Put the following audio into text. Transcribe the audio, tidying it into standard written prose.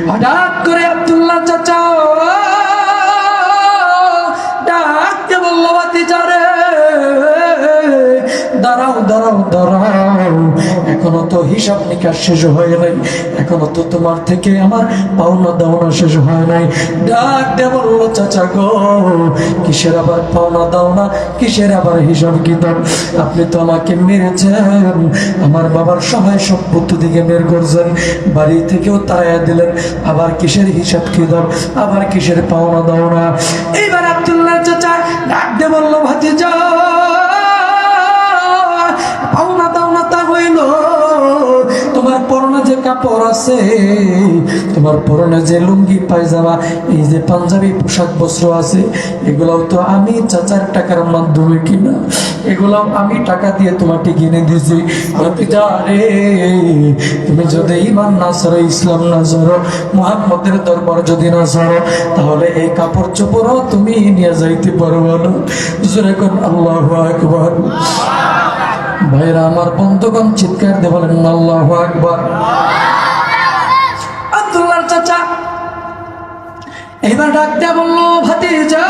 হঠাৎ করে আব্দুল্লাহ চাচা ডাকতে বললো, ভাতিজা রে দাঁড়াও দাঁড়াও দাঁড়াও, এখনো তো হিসাব নিকাশ শেষ হয় নাই, এখনো তো তোমার থেকে আমার পাওনা দাওনা শেষ হয় নাই। ডাক দিয়ে বললো, চাচা গো, কিসের আবার পাওনা দাওনা, কিসের আবার হিসাব কিতাব? আপনি তো আমাকে মেরেছেন, আমার বাবার সহায় সম্পত্তি দিকে বের করছেন, বাড়ি থেকেও তাড়াইয়া দিলেন, আবার কিসের হিসাব কিতাব, আবার কিসের পাওনা দাওনা? এইবার আব্দুল্লাহ চাচা ডাক দিয়ে বললো, ভাতিজা পাওনা দাওনা তা হইল, তোমার পরনে যে কাপড় আছে, তোমার পরনে যে লুঙ্গি পায়জামা, এই যে পাঞ্জাবি পোশাক বস্ত্র আছে, এগুলাও তো আমি চাচার টাকার মাধ্যমে কিনা, এগুলাও আমি টাকা দিয়ে তোমাকে কিনে দিয়েছি। ভাতিজা রে, তুমি যদি ঈমান না ছাড়ো, ইসলাম না ছাড়ো, মুহাম্মদের দরবার যদি না ছাড়ো, তাহলে এই কাপড় চোপড়ও তুমি নিয়ে যাইতে পারবে না। জোরে কোন আল্লাহু আকবার। ভাইরা আমার, বন্ধুগণ চিৎকার দিয়ে বলেন আল্লাহু আকবার। আব্দুল্লাহর চাচা এবার ডাক দিয়ে বললো, ভাতিজা